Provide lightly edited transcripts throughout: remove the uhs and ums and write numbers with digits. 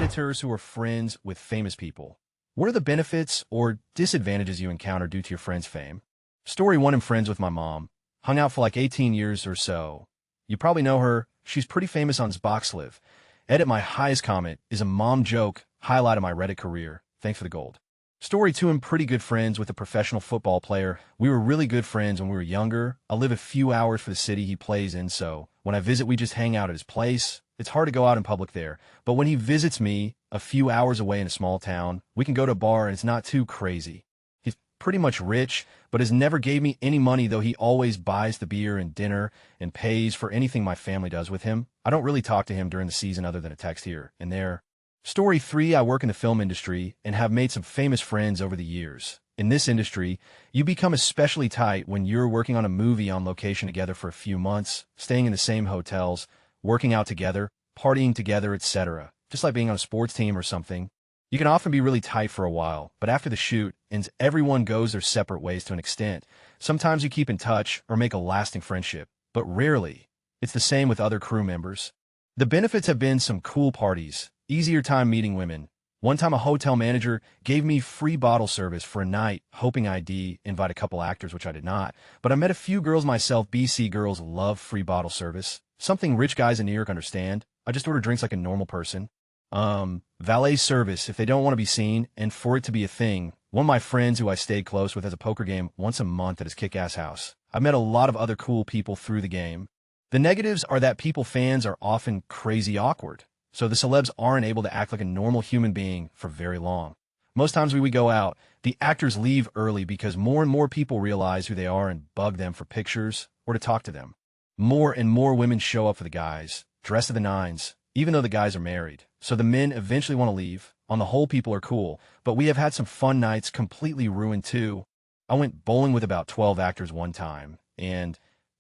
Redditors who are friends with famous people. What are the benefits or disadvantages you encounter due to your friend's fame? Story 1. I'm friends with my mom. Hung out for like 18 years or so. You probably know her. She's pretty famous on Zboxliv. Edit. My highest comment is a mom joke, highlight of my Reddit career. Thanks for the gold. Story 2. I'm pretty good friends with a professional football player. We were really good friends when we were younger. I live a few hours from the city he plays in, so when I visit, we just hang out at his place. It's hard to go out in public there, but when he visits me a few hours away in a small town, we can go to a bar and it's not too crazy. He's pretty much rich, but has never gave me any money, though he always buys the beer and dinner and pays for anything my family does with him. I don't really talk to him during the season other than a text here and there. Story 3. I work in the film industry and have made some famous friends over the years. In this industry, you become especially tight when you're working on a movie on location together for a few months, staying in the same hotels, working out together, partying together, etc. Just like being on a sports team or something. You can often be really tight for a while, but after the shoot ends, everyone goes their separate ways to an extent. Sometimes you keep in touch or make a lasting friendship, but rarely. It's the same with other crew members. The benefits have been some cool parties, easier time meeting women. One time a hotel manager gave me free bottle service for a night, hoping I'd invite a couple actors, which I did not. But I met a few girls myself. BC girls love free bottle service. Something rich guys in New York understand. I just order drinks like a normal person. Valet service if they don't want to be seen, and for it to be a thing. One of my friends who I stayed close with has a poker game once a month at his kick-ass house. I've met a lot of other cool people through the game. The negatives are that people fans are often crazy awkward, so the celebs aren't able to act like a normal human being for very long. Most times when we go out, the actors leave early because more and more people realize who they are and bug them for pictures or to talk to them. More and more women show up for the guys, dressed to the nines, even though the guys are married. So the men eventually want to leave. On the whole, people are cool, but we have had some fun nights completely ruined too. I went bowling with about 12 actors one time, and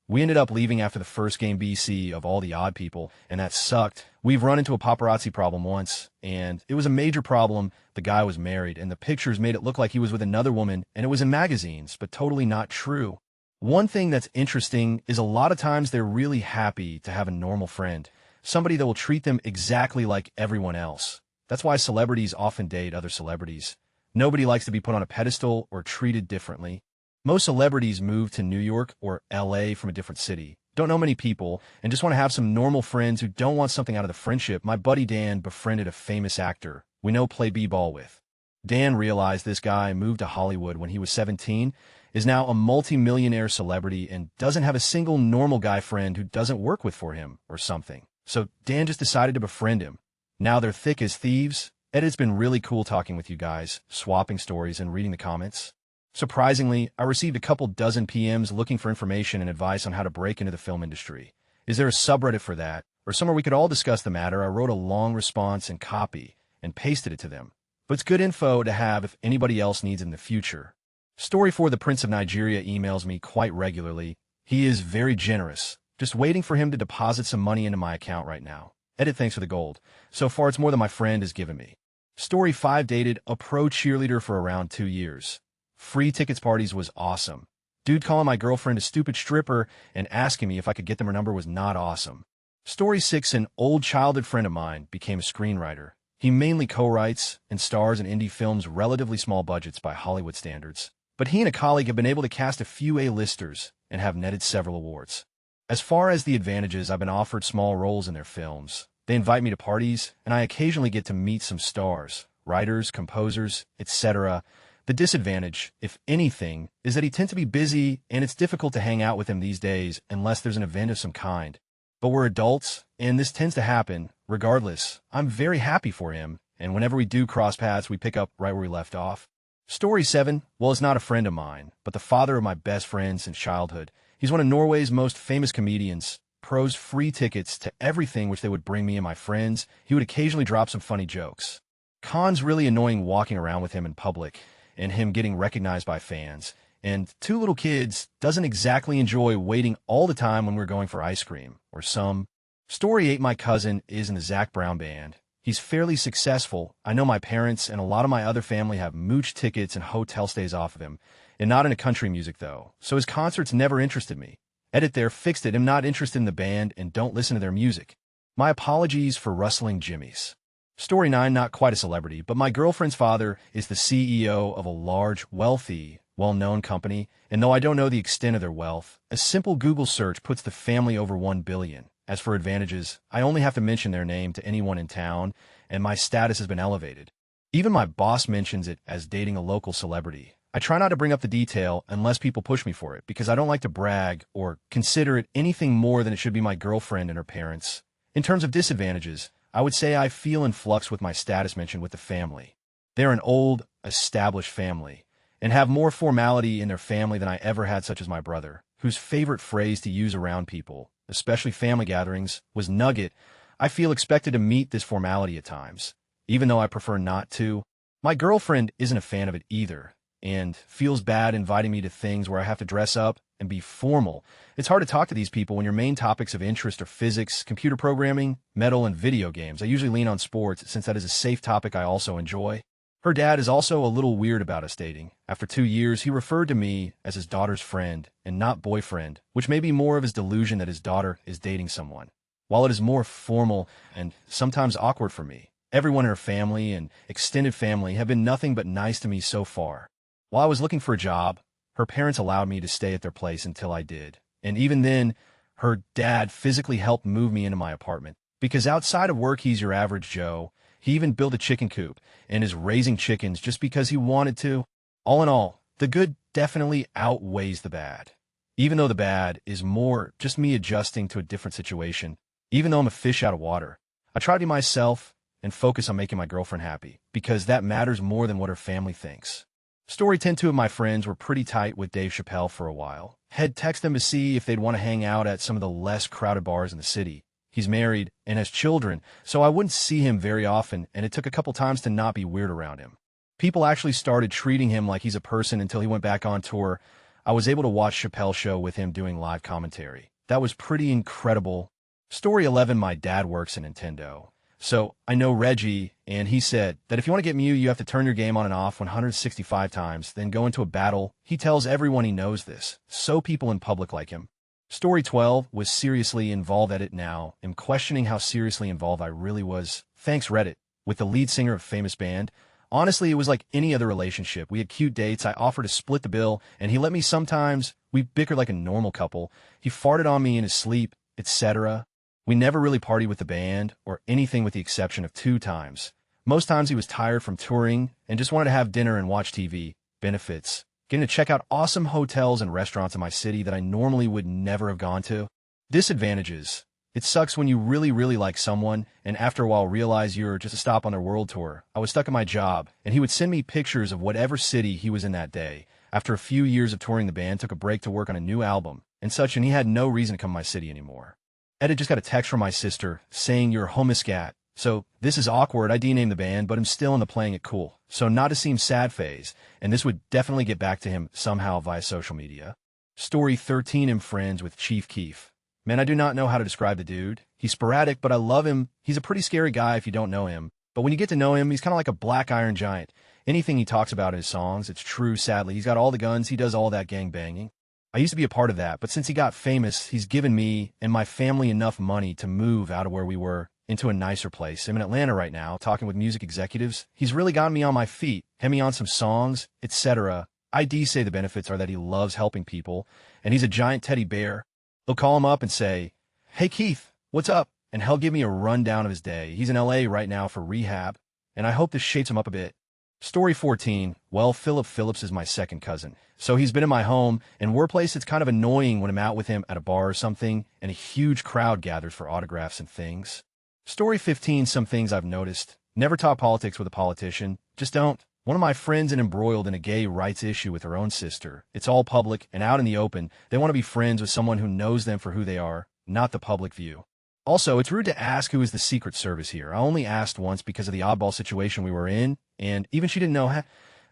we ended up leaving after the first game BC of all the odd people, and that sucked. We've run into a paparazzi problem once, and it was a major problem. The guy was married, and the pictures made it look like he was with another woman, and it was in magazines, but totally not true. One thing that's interesting is a lot of times they're really happy to have a normal friend, somebody that will treat them exactly like everyone else. That's why celebrities often date other celebrities. Nobody likes to be put on a pedestal or treated differently. Most celebrities move to New York or LA from a different city, don't know many people, and just want to have some normal friends who don't want something out of the friendship. My buddy Dan befriended a famous actor we know play b-ball with. Dan realized this guy moved to Hollywood when he was 17, is now a multi-millionaire celebrity, and doesn't have a single normal guy friend who doesn't work with for him or something. So Dan just decided to befriend him. Now they're thick as thieves. It's been really cool talking with you guys, swapping stories and reading the comments. Surprisingly, I received a couple dozen PMs looking for information and advice on how to break into the film industry. Is there a subreddit for that, or somewhere we could all discuss the matter? I wrote a long response and copy and pasted it to them. But it's good info to have if anybody else needs it in the future. Story 4. The Prince of Nigeria emails me quite regularly. He is very generous. Just waiting for him to deposit some money into my account right now. Thanks for the gold. So far, it's more than my friend has given me. Story 5. Dated a pro cheerleader for around 2 years. Free tickets parties was awesome. Dude calling my girlfriend a stupid stripper and asking me if I could get them her number was not awesome. Story 6. An old childhood friend of mine became a screenwriter. He mainly co-writes and stars in indie films, relatively small budgets by Hollywood standards. But he and a colleague have been able to cast a few A-listers and have netted several awards. As far as the advantages, I've been offered small roles in their films. They invite me to parties, and I occasionally get to meet some stars, writers, composers, etc. The disadvantage, if anything, is that he tends to be busy, and it's difficult to hang out with him these days unless there's an event of some kind. But we're adults, and this tends to happen. Regardless, I'm very happy for him, and whenever we do cross paths, we pick up right where we left off. Story 7. Well, it's not a friend of mine, but the father of my best friend since childhood. He's one of Norway's most famous comedians. Pros free tickets to everything which they would bring me and my friends. He would occasionally drop some funny jokes. Cons: really annoying walking around with him in public, and him getting recognized by fans. And 2 little kids, doesn't exactly enjoy waiting all the time when we're going for ice cream, or some. Story 8. My cousin is in the Zac Brown band. He's fairly successful. I know my parents and a lot of my other family have mooch tickets and hotel stays off of him, and not into country music though, so his concerts never interested me. There, fixed it. I'm not interested in the band and don't listen to their music. My apologies for rustling jimmies. Story 9, not quite a celebrity, but my girlfriend's father is the CEO of a large, wealthy, well-known company, and though I don't know the extent of their wealth, a simple Google search puts the family over 1 billion. As for advantages, I only have to mention their name to anyone in town, and my status has been elevated. Even my boss mentions it as dating a local celebrity. I try not to bring up the detail unless people push me for it, because I don't like to brag or consider it anything more than it should be my girlfriend and her parents. In terms of disadvantages, I would say I feel in flux with my status mentioned with the family. They're an old, established family, and have more formality in their family than I ever had, such as my brother, whose favorite phrase to use around people, especially family gatherings, was nugget. I feel expected to meet this formality at times, even though I prefer not to. My girlfriend isn't a fan of it either, and feels bad inviting me to things where I have to dress up and be formal. It's hard to talk to these people when your main topics of interest are physics, computer programming, metal, and video games. I usually lean on sports, since that is a safe topic I also enjoy. Her dad is also a little weird about us dating. After 2 years, he referred to me as his daughter's friend and not boyfriend, which may be more of his delusion that his daughter is dating someone. While it is more formal and sometimes awkward for me, everyone in her family and extended family have been nothing but nice to me so far. While I was looking for a job, her parents allowed me to stay at their place until I did. And even then, her dad physically helped move me into my apartment. Because outside of work, he's your average Joe. He even built a chicken coop and is raising chickens just because he wanted to. All in all, the good definitely outweighs the bad. Even though the bad is more just me adjusting to a different situation. Even though I'm a fish out of water, I try to be myself and focus on making my girlfriend happy, because that matters more than what her family thinks. Story 10, 2 of my friends were pretty tight with Dave Chappelle for a while. Had texted them to see if they'd want to hang out at some of the less crowded bars in the city. He's married and has children, so I wouldn't see him very often, and it took a couple times to not be weird around him. People actually started treating him like he's a person until he went back on tour. I was able to watch Chappelle's show with him doing live commentary. That was pretty incredible. Story 11, my dad works at Nintendo. So I know Reggie, and he said that if you want to get Mew, you have to turn your game on and off 165 times, then go into a battle. He tells everyone he knows this, so people in public like him. Story 12 was seriously involved at it now. I'm questioning how seriously involved I really was. Thanks Reddit, with the lead singer of a famous band. Honestly, it was like any other relationship. We had cute dates. I offered to split the bill, and he let me sometimes. We bickered like a normal couple. He farted on me in his sleep, etc. We never really partied with the band, or anything with the exception of 2 times. Most times he was tired from touring and just wanted to have dinner and watch TV. Benefits: getting to check out awesome hotels and restaurants in my city that I normally would never have gone to. Disadvantages: it sucks when you really, really like someone, and after a while realize you're just a stop on their world tour. I was stuck at my job, and he would send me pictures of whatever city he was in that day. After a few years of touring, the band took a break to work on a new album and such, and he had no reason to come to my city anymore. Ed had just got a text from my sister saying you're homiscat. So this is awkward. I D-named the band, but I'm still in the playing it cool. So not to seem sad phase, and this would definitely get back to him somehow via social media. Story 13, I'm friends with Chief Keef. Man, I do not know how to describe the dude. He's sporadic, but I love him. He's a pretty scary guy if you don't know him. But when you get to know him, he's kind of like a black iron giant. Anything he talks about in his songs, it's true, sadly. He's got all the guns. He does all that gang banging. I used to be a part of that, but since he got famous, he's given me and my family enough money to move out of where we were into a nicer place. I'm in Atlanta right now, talking with music executives. He's really gotten me on my feet, had me on some songs, etc. I do say the benefits are that he loves helping people, and he's a giant teddy bear. They'll call him up and say, "Hey Keith, what's up?" And he'll give me a rundown of his day. He's in LA right now for rehab, and I hope this shapes him up a bit. Story 14, well, Philip Phillips is my second cousin. So he's been in my home, and workplace, it's kind of annoying when I'm out with him at a bar or something, and a huge crowd gathers for autographs and things. Story 15, some things I've noticed. Never talk politics with a politician. Just don't. One of my friends is embroiled in a gay rights issue with her own sister. It's all public and out in the open. They want to be friends with someone who knows them for who they are, not the public view. Also, it's rude to ask who is the Secret Service here. I only asked once because of the oddball situation we were in, and even she didn't know.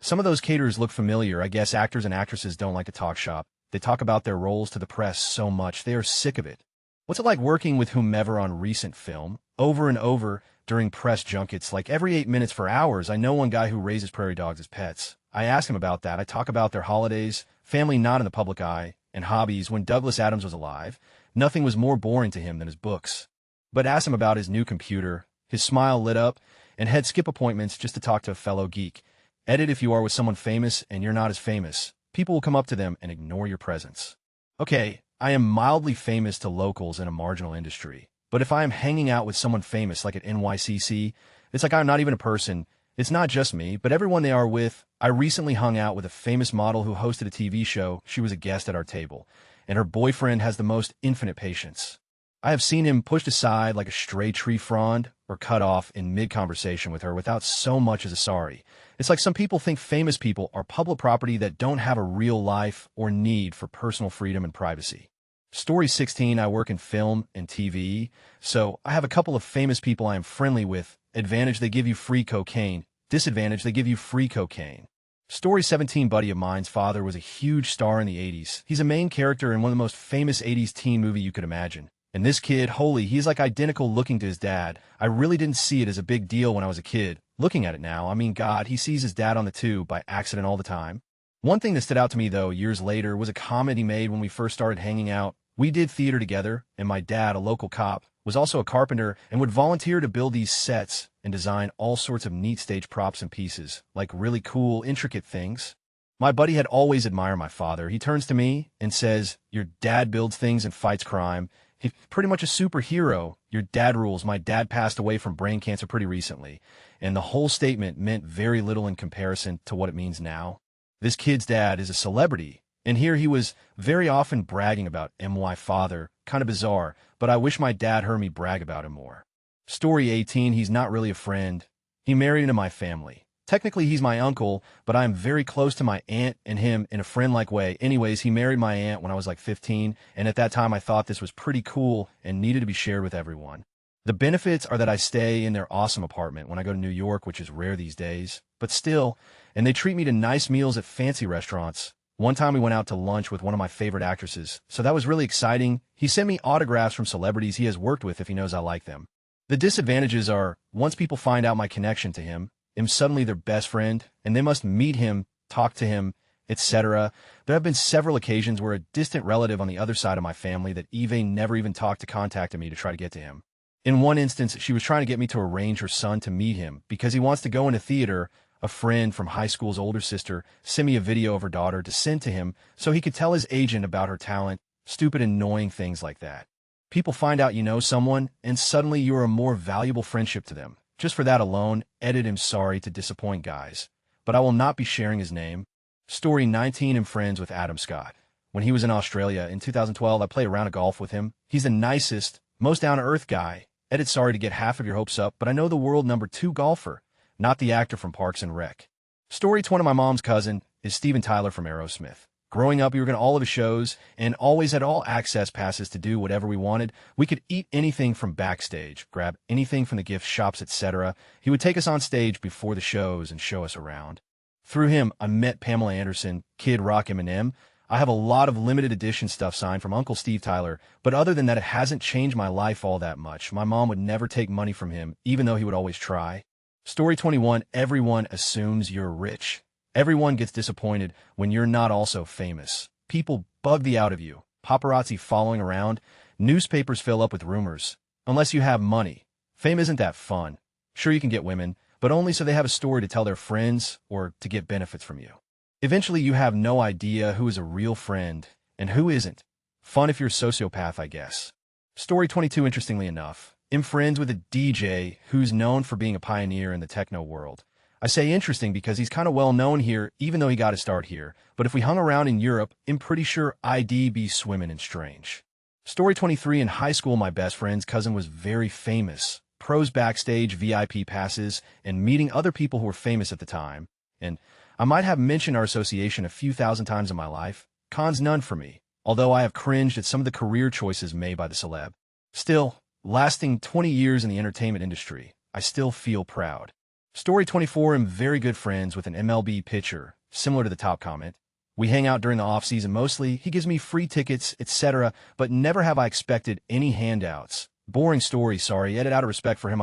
Some of those caterers look familiar. I guess actors and actresses don't like to talk shop. They talk about their roles to the press so much. They are sick of it. What's it like working with whomever on recent film? Over and over during press junkets, like every 8 minutes for hours. I know one guy who raises prairie dogs as pets. I ask him about that. I talk about their holidays, family not in the public eye, and hobbies. When Douglas Adams was alive, nothing was more boring to him than his books. But ask him about his new computer. His smile lit up, and head skip appointments just to talk to a fellow geek. Edit if you are with someone famous and you're not as famous. People will come up to them and ignore your presence. Okay, I am mildly famous to locals in a marginal industry, but if I am hanging out with someone famous like at NYCC, it's like I'm not even a person. It's not just me, but everyone they are with. I recently hung out with a famous model who hosted a TV show. She was a guest at our table, and her boyfriend has the most infinite patience. I have seen him pushed aside like a stray tree frond or cut off in mid-conversation with her without so much as a sorry. It's like some people think famous people are public property that don't have a real life or need for personal freedom and privacy. Story 16, I work in film and TV, so I have a couple of famous people I am friendly with. Advantage, they give you free cocaine. Disadvantage, they give you free cocaine. Story 17, buddy of mine's father was a huge star in the 80s. He's a main character in one of the most famous 80s teen movie you could imagine. And this kid, holy, he's like identical looking to his dad. I really didn't see it as a big deal when I was a kid. Looking at it now, I mean, God, he sees his dad on the tube by accident all the time. One thing that stood out to me, though, years later, was a comment he made when we first started hanging out. We did theater together, and my dad, a local cop, was also a carpenter and would volunteer to build these sets and design all sorts of neat stage props and pieces, like really cool, intricate things. My buddy had always admired my father. He turns to me and says, "Your dad builds things and fights crime. He's pretty much a superhero. Your dad rules. My dad passed away from brain cancer pretty recently." And the whole statement meant very little in comparison to what it means now. This kid's dad is a celebrity, and here he was very often bragging about my father. Kind of bizarre, but I wish my dad heard me brag about him more. Story 18, he's not really a friend. He married into my family. Technically, he's my uncle, but I am very close to my aunt and him in a friend-like way. Anyways, he married my aunt when I was like 15, and at that time I thought this was pretty cool and needed to be shared with everyone. The benefits are that I stay in their awesome apartment when I go to New York, which is rare these days, but still, and they treat me to nice meals at fancy restaurants. One time we went out to lunch with one of my favorite actresses, so that was really exciting. He sent me autographs from celebrities he has worked with if he knows I like them. The disadvantages are, once people find out my connection to him, I'm suddenly their best friend, and they must meet him, talk to him, etc. There have been several occasions where a distant relative on the other side of my family that Eve never even talked to contacted me to try to get to him. In one instance, she was trying to get me to arrange her son to meet him because he wants to go into theater. A friend from high school's older sister sent me a video of her daughter to send to him so he could tell his agent about her talent. Stupid, annoying things like that. People find out you know someone, and suddenly you are a more valuable friendship to them. Just for that alone, edit him sorry to disappoint guys. But I will not be sharing his name. Story 19, I'm friends with Adam Scott. When he was in Australia in 2012, I played a round of golf with him. He's the nicest, most down-to-earth guy. Edit sorry to get half of your hopes up, but I know the world #2 golfer, not the actor from Parks and Rec. Story 20, my mom's cousin is Steven Tyler from Aerosmith. Growing up, we were going to all of his shows and always had all access passes to do whatever we wanted. We could eat anything from backstage, grab anything from the gift shops, etc. He would take us on stage before the shows and show us around. Through him, I met Pamela Anderson, Kid Rock, Eminem. I have a lot of limited edition stuff signed from Uncle Steve Tyler, but other than that, it hasn't changed my life all that much. My mom would never take money from him, even though he would always try. Story 21, everyone assumes you're rich. Everyone gets disappointed when you're not also famous. People bug the out of you. Paparazzi following around. Newspapers fill up with rumors. Unless you have money. Fame isn't that fun. Sure, you can get women, but only so they have a story to tell their friends or to get benefits from you. Eventually, you have no idea who is a real friend and who isn't. Fun if you're a sociopath, I guess. Story 22, interestingly enough, I'm friends with a DJ who's known for being a pioneer in the techno world. I say interesting because he's kind of well known here, even though he got his start here. But if we hung around in Europe, I'm pretty sure I'd be swimming in strange. Story 23, in high school, my best friend's cousin was very famous. Pros backstage, VIP passes, and meeting other people who were famous at the time. And I might have mentioned our association a few thousand times in my life. Cons none for me, although I have cringed at some of the career choices made by the celeb. Still, lasting 20 years in the entertainment industry, I still feel proud. Story 24, I'm very good friends with an MLB pitcher, similar to the top comment. We hang out during the off-season mostly, he gives me free tickets, etc., but never have I expected any handouts. Boring story, sorry, edit out of respect for him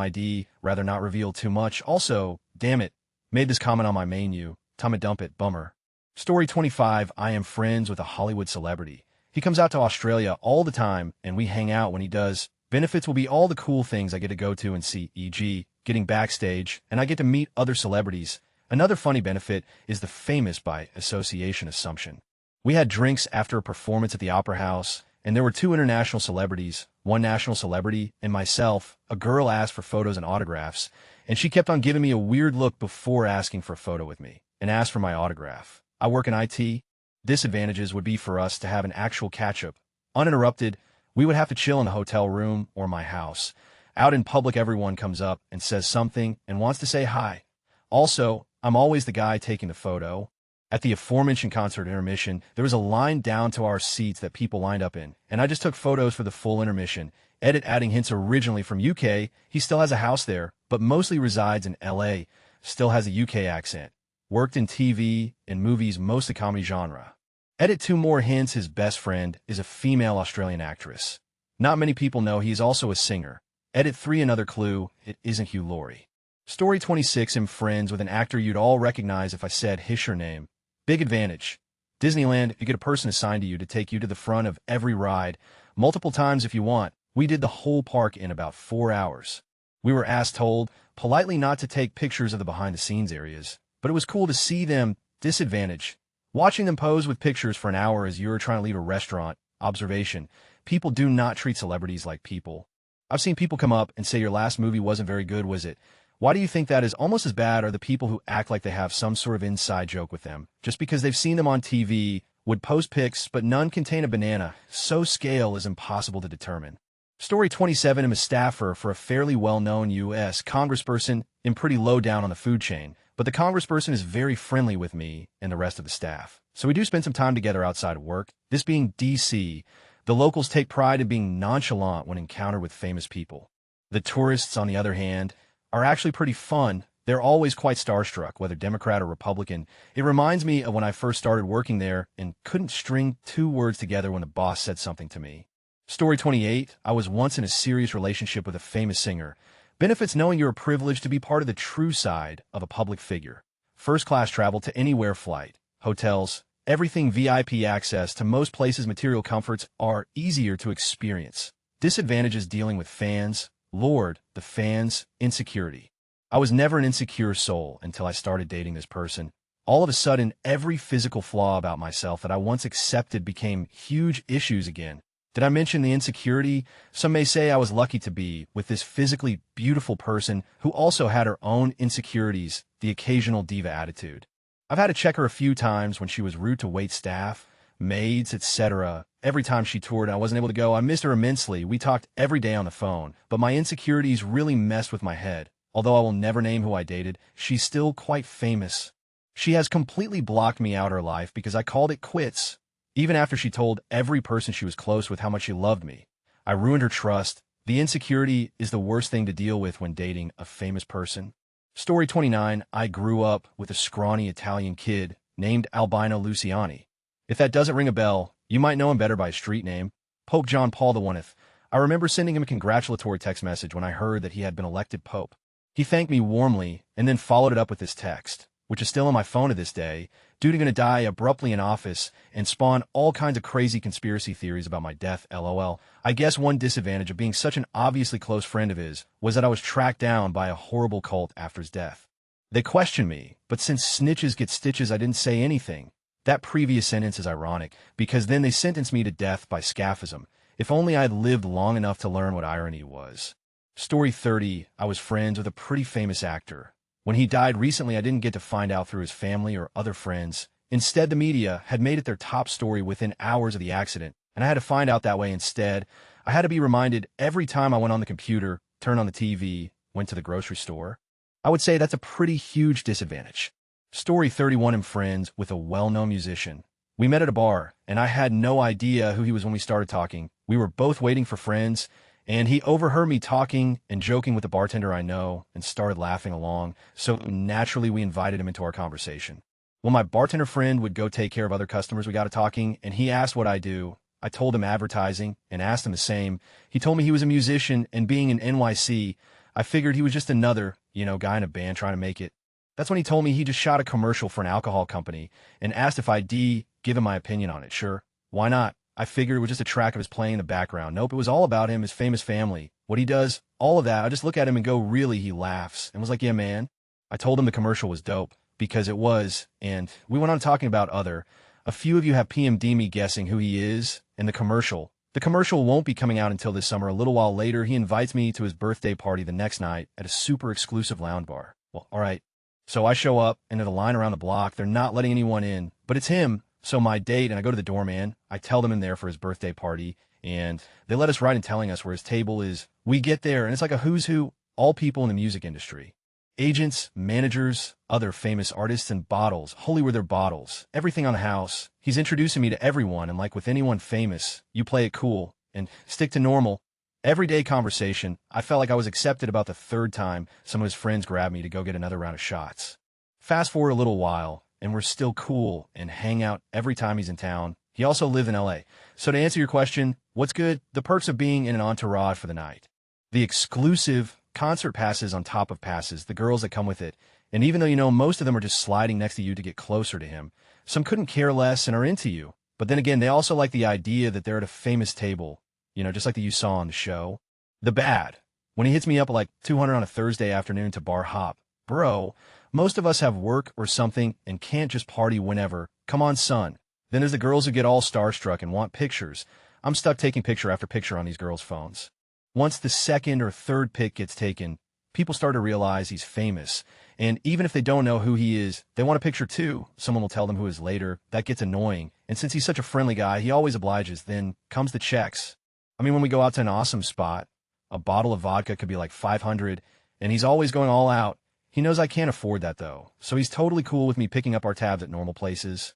rather not reveal too much. Also, damn it, made this comment on my menu. Time to dump it, bummer. Story 25, I am friends with a Hollywood celebrity. He comes out to Australia all the time, and we hang out when he does. Benefits will be all the cool things I get to go to and see, e.g., getting backstage, and I get to meet other celebrities. Another funny benefit is the famous by association assumption. We had drinks after a performance at the Opera House, and there were two international celebrities, one national celebrity, and myself. A girl asked for photos and autographs, and she kept on giving me a weird look before asking for a photo with me, and asked for my autograph. I work in IT. Disadvantages would be for us to have an actual catch-up. Uninterrupted, we would have to chill in the hotel room or my house. Out in public, everyone comes up and says something and wants to say hi. Also, I'm always the guy taking the photo. At the aforementioned concert intermission, there was a line down to our seats that people lined up in, and I just took photos for the full intermission. Edit adding hints originally from UK. He still has a house there, but mostly resides in LA. Still has a UK accent. Worked in TV and movies, mostly comedy genre. Edit 2 more hints. His best friend is a female Australian actress. Not many people know he is also a singer. Edit 3 another clue. It isn't Hugh Laurie. Story 26 I'm friends with an actor you'd all recognize if I said his or name. Big advantage. Disneyland, you get a person assigned to you to take you to the front of every ride, multiple times if you want. We did the whole park in about 4 hours. We were told politely not to take pictures of the behind-the-scenes areas, but it was cool to see them. Disadvantage. Watching them pose with pictures for an hour as you're trying to leave a restaurant. Observation. People do not treat celebrities like people. I've seen people come up and say your last movie wasn't very good, was it? Why do you think that is? Almost as bad are the people who act like they have some sort of inside joke with them, just because they've seen them on TV, would post pics, but none contain a banana, so scale is impossible to determine. Story 27 I'm a staffer for a fairly well-known U.S. congressperson. I'm pretty low down on the food chain, but the congressperson is very friendly with me and the rest of the staff. So we do spend some time together outside of work. This being D.C., the locals take pride in being nonchalant when encountered with famous people. The tourists, on the other hand, are actually pretty fun. They're always quite starstruck, whether Democrat or Republican. It reminds me of when I first started working there and couldn't string 2 words together when the boss said something to me. Story 28 I was once in a serious relationship with a famous singer. Benefits knowing you're privileged to be part of the true side of a public figure. First-class travel to anywhere flight, hotels, everything VIP access to most places. Material comforts are easier to experience. Disadvantages dealing with fans. Lord, the fans, insecurity. I was never an insecure soul until I started dating this person. All of a sudden, every physical flaw about myself that I once accepted became huge issues again. Did I mention the insecurity? Some may say I was lucky to be with this physically beautiful person who also had her own insecurities, the occasional diva attitude. I've had to check her a few times when she was rude to wait staff, maids, etc. Every time she toured and I wasn't able to go, I missed her immensely. We talked every day on the phone, but my insecurities really messed with my head. Although I will never name who I dated, she's still quite famous. She has completely blocked me out of her life because I called it quits. Even after she told every person she was close with how much she loved me. I ruined her trust. The insecurity is the worst thing to deal with when dating a famous person. Story 29 I grew up with a scrawny Italian kid named Albino Luciani. If that doesn't ring a bell, you might know him better by his street name, Pope John Paul I. I remember sending him a congratulatory text message when I heard that he had been elected Pope. He thanked me warmly and then followed it up with this text, which is still on my phone to this day. Dude going to die abruptly in office and spawn all kinds of crazy conspiracy theories about my death, lol. I guess one disadvantage of being such an obviously close friend of his was that I was tracked down by a horrible cult after his death. They questioned me, but since snitches get stitches, I didn't say anything. That previous sentence is ironic, because then they sentenced me to death by scaphism. If only I had lived long enough to learn what irony was. Story 30 I was friends with a pretty famous actor. When he died recently, I didn't get to find out through his family or other friends. Instead, the media had made it their top story within hours of the accident, and I had to find out that way instead. I had to be reminded every time I went on the computer, turned on the TV, went to the grocery store. I would say that's a pretty huge disadvantage. Story 31 I'm friends with a well-known musician. We met at a bar, and I had no idea who he was when we started talking. We were both waiting for friends, and he overheard me talking and joking with a bartender I know and started laughing along, so naturally we invited him into our conversation. When my bartender friend would go take care of other customers, we got to talking, and he asked what I do. I told him advertising and asked him the same. He told me he was a musician, and being in NYC, I figured he was just another, guy in a band trying to make it. That's when he told me he just shot a commercial for an alcohol company and asked if I'd give him my opinion on it. Sure, why not? I figured it was just a track of his playing in the background. Nope, it was all about him, his famous family, what he does, all of that. I just look at him and go, really? He laughs and was like, yeah, man. I told him the commercial was dope because it was, and we went on talking about a few of you have PM'd me guessing who he is in the commercial. The commercial won't be coming out until this summer. A little while later, he invites me to his birthday party the next night at a super exclusive lounge bar. Well, all right. So I show up, and there's a line around the block. They're not letting anyone in, but it's him. So my date, and I go to the doorman. I tell them I'm there for his birthday party, and they let us right in telling us where his table is. We get there, and it's like a who's who, all people in the music industry. Agents, managers, other famous artists, and bottles. Holy were their bottles. Everything on the house. He's introducing me to everyone, and like with anyone famous, you play it cool and stick to normal, everyday conversation. I felt like I was accepted about the third time some of his friends grabbed me to go get another round of shots. Fast forward a little while, and we're still cool and hang out every time he's in town. He also lives in LA. So to answer your question, what's good? The perks of being in an entourage for the night. The exclusive concert passes on top of passes, the girls that come with it. And even though most of them are just sliding next to you to get closer to him, some couldn't care less and are into you. But then again, they also like the idea that they're at a famous table, just like that you saw on the show. The bad. When he hits me up at like 200 on a Thursday afternoon to bar hop. Bro, most of us have work or something and can't just party whenever. Come on, son. Then there's the girls who get all starstruck and want pictures. I'm stuck taking picture after picture on these girls' phones. Once the second or third pic gets taken, people start to realize he's famous. And even if they don't know who he is, they want a picture too. Someone will tell them who is later. That gets annoying. And since he's such a friendly guy, he always obliges. Then comes the checks. I mean, when we go out to an awesome spot, a bottle of vodka could be like 500, and he's always going all out. He knows I can't afford that though. So he's totally cool with me picking up our tabs at normal places.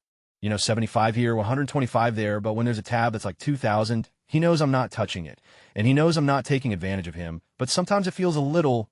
75 here, 125 there, but when there's a tab that's like 2,000, he knows I'm not touching it. And he knows I'm not taking advantage of him, but sometimes it feels a little,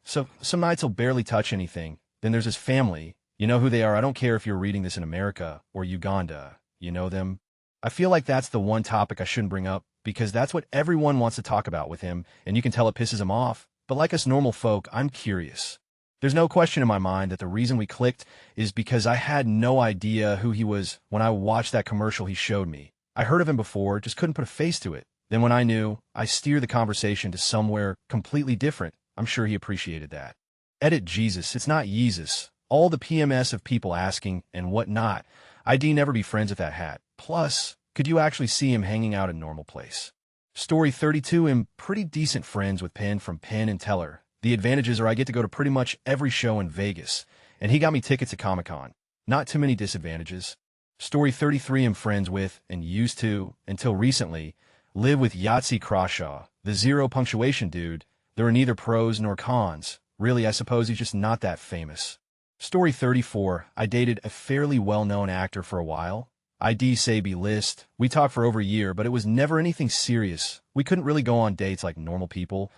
So some nights he'll barely touch anything. Then there's his family. You know who they are. I don't care if you're reading this in America or Uganda. You know them. I feel like that's the one topic I shouldn't bring up because that's what everyone wants to talk about with him, and you can tell it pisses him off. But like us normal folk, I'm curious. There's no question in my mind that the reason we clicked is because I had no idea who he was when I watched that commercial he showed me. I heard of him before, just couldn't put a face to it. Then when I knew, I steered the conversation to somewhere completely different. I'm sure he appreciated that. Edit Jesus, it's not Yeezus. All the PMS of people asking and whatnot. I'd never be friends with that hat. Plus, could you actually see him hanging out in normal place? Story 32, I'm pretty decent friends with Penn from Penn and Teller. The advantages are I get to go to pretty much every show in Vegas, and he got me tickets at Comic-Con. Not too many disadvantages. Story 33, I'm friends with, and used to, until recently, live with Yahtzee Crawshaw, the zero punctuation dude. There are neither pros nor cons. Really, I suppose he's just not that famous. Story 34, I dated a fairly well-known actor for a while. ID say B-list. We talked for over a year, but it was never anything serious. We couldn't really go on dates like normal people.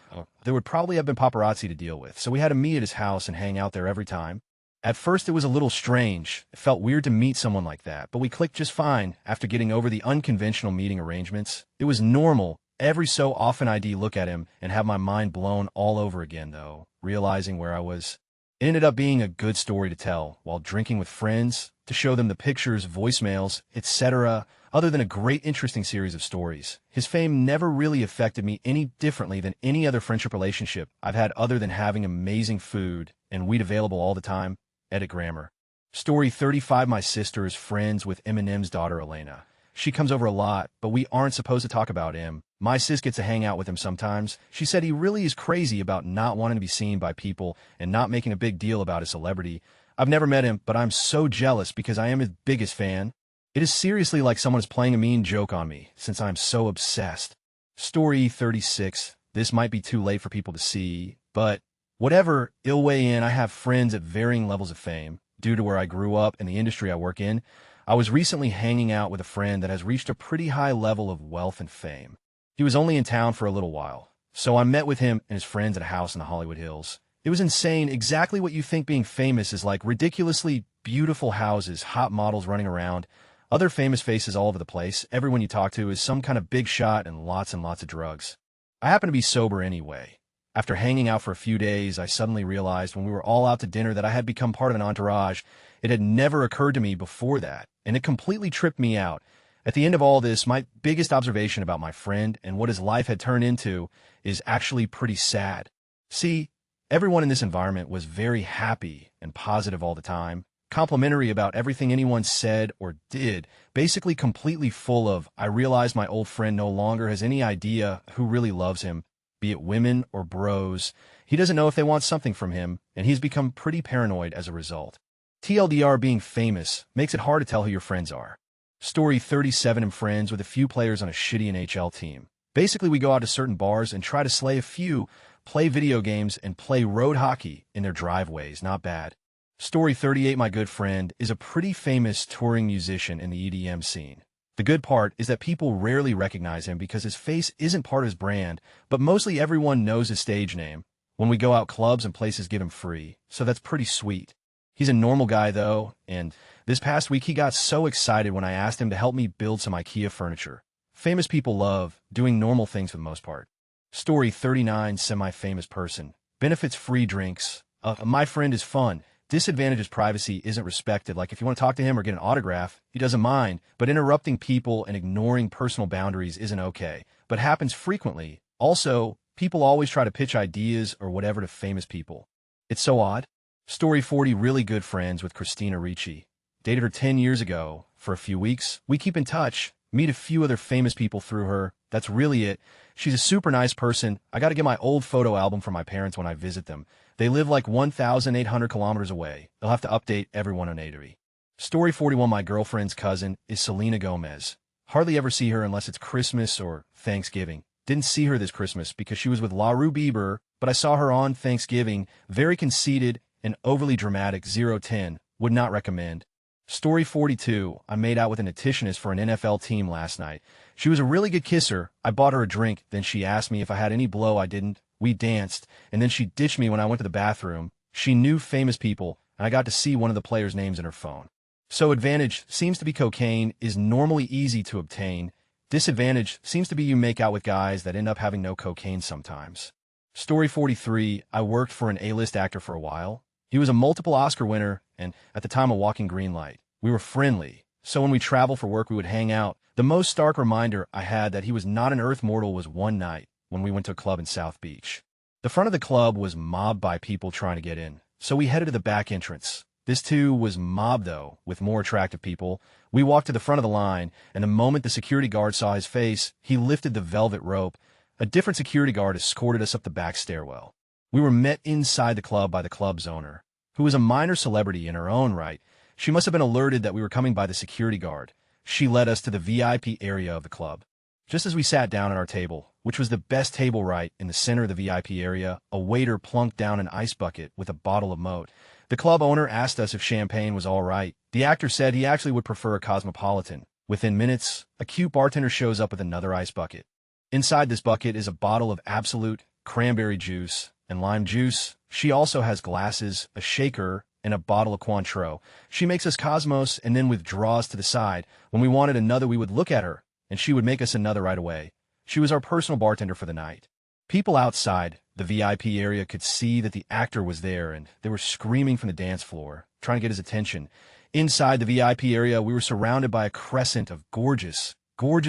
There would probably have been paparazzi to deal with, so we had to meet at his house and hang out there every time. At first, it was a little strange. It felt weird to meet someone like that, but we clicked just fine after getting over the unconventional meeting arrangements. It was normal. Every so often I'd look at him and have my mind blown all over again, though, realizing where I was. It ended up being a good story to tell while drinking with friends, to show them the pictures, voicemails, etc. Other than a great, interesting series of stories. His fame never really affected me any differently than any other friendship relationship I've had other than having amazing food and weed available all the time. Edit grammar. Story 35, my sister is friends with Eminem's daughter, Elena. She comes over a lot, but we aren't supposed to talk about him. My sis gets to hang out with him sometimes. She said he really is crazy about not wanting to be seen by people and not making a big deal about his celebrity. I've never met him, but I'm so jealous because I am his biggest fan. It is seriously like someone is playing a mean joke on me, since I'm so obsessed. Story 36. This might be too late for people to see, but whatever, it'll weigh in. I have friends at varying levels of fame. Due to where I grew up and the industry I work in, I was recently hanging out with a friend that has reached a pretty high level of wealth and fame. He was only in town for a little while, so I met with him and his friends at a house in the Hollywood Hills. It was insane, exactly what you think being famous is like: ridiculously beautiful houses, hot models running around, other famous faces all over the place. Everyone you talk to is some kind of big shot and lots of drugs. I happen to be sober anyway. After hanging out for a few days, I suddenly realized when we were all out to dinner that I had become part of an entourage. It had never occurred to me before that, and it completely tripped me out. At the end of all this, my biggest observation about my friend and what his life had turned into is actually pretty sad. See, everyone in this environment was very happy and positive all the time, complimentary about everything anyone said or did, basically completely full of, I realize my old friend no longer has any idea who really loves him, be it women or bros. He doesn't know if they want something from him, and he's become pretty paranoid as a result. TLDR, being famous makes it hard to tell who your friends are. Story 37. I'm friends with a few players on a shitty NHL team. Basically, we go out to certain bars and try to slay a few, play video games, and play road hockey in their driveways. Not bad. Story 38. My good friend is a pretty famous touring musician in the EDM scene. The good part is that people rarely recognize him because his face isn't part of his brand, but mostly everyone knows his stage name. When we go out, clubs and places give him free, so that's pretty sweet. He's a normal guy, though, and this past week he got so excited when I asked him to help me build some IKEA furniture. Famous people love doing normal things for the most part. Story 39. Semi-famous person. Benefits: free drinks. My friend is fun. Disadvantage is privacy isn't respected. Like if you want to talk to him or get an autograph, he doesn't mind, but interrupting people and ignoring personal boundaries isn't okay, but happens frequently. Also, people always try to pitch ideas or whatever to famous people. It's so odd. Story 40. Really good friends with Christina Ricci. Dated her 10 years ago for a few weeks. We keep in touch, meet a few other famous people through her. That's really it. She's a super nice person. I got to get my old photo album from my parents when I visit them. They live like 1,800 kilometers away. They'll have to update everyone on Entourages. Story 41. My girlfriend's cousin is Selena Gomez. Hardly ever see her unless it's Christmas or Thanksgiving. Didn't see her this Christmas because she was with La Rue Bieber, but I saw her on Thanksgiving. Very conceited and overly dramatic. 0-10. Would not recommend. Story 42. I made out with an nutritionist for an NFL team last night. She was a really good kisser. I bought her a drink. Then she asked me if I had any blow. I didn't. We danced, and then she ditched me when I went to the bathroom. She knew famous people, and I got to see one of the players' names in her phone. So advantage seems to be cocaine is normally easy to obtain. Disadvantage seems to be you make out with guys that end up having no cocaine sometimes. Story 43. I worked for an A-list actor for a while. He was a multiple Oscar winner, and at the time a walking green light. We were friendly, so when we traveled for work we would hang out. The most stark reminder I had that he was not an earth mortal was one night when we went to a club in South Beach. The front of the club was mobbed by people trying to get in, so we headed to the back entrance. This too was mobbed, though, with more attractive people. We walked to the front of the line, and the moment the security guard saw his face, he lifted the velvet rope. A different security guard escorted us up the back stairwell. We were met inside the club by the club's owner, who was a minor celebrity in her own right. She must have been alerted that we were coming by the security guard. She led us to the VIP area of the club. Just as we sat down at our table, which was the best table right in the center of the VIP area, a waiter plunked down an ice bucket with a bottle of Moat. The club owner asked us if champagne was all right. The actor said he actually would prefer a Cosmopolitan. Within minutes, a cute bartender shows up with another ice bucket. Inside this bucket is a bottle of Absolute, cranberry juice, and lime juice. She also has glasses, a shaker, and a bottle of Cointreau. She makes us Cosmos and then withdraws to the side. When we wanted another, we would look at her, and she would make us another right away. She was our personal bartender for the night. People outside the VIP area could see that the actor was there, and they were screaming from the dance floor, trying to get his attention. Inside the VIP area, we were surrounded by a crescent of gorgeous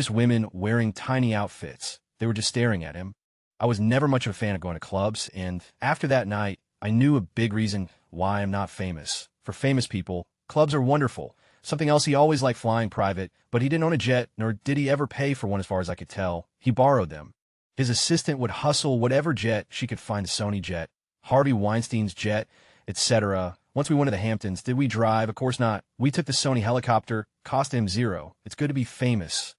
women wearing tiny outfits. They were just staring at him. I was never much of a fan of going to clubs, and after that night, I knew a big reason why I'm not famous. For famous people, clubs are wonderful. Something else, he always liked flying private, but he didn't own a jet, nor did he ever pay for one as far as I could tell. He borrowed them. His assistant would hustle whatever jet she could find, a Sony jet, Harvey Weinstein's jet, etc. Once we went to the Hamptons, did we drive? Of course not. We took the Sony helicopter, cost him $0. It's good to be famous.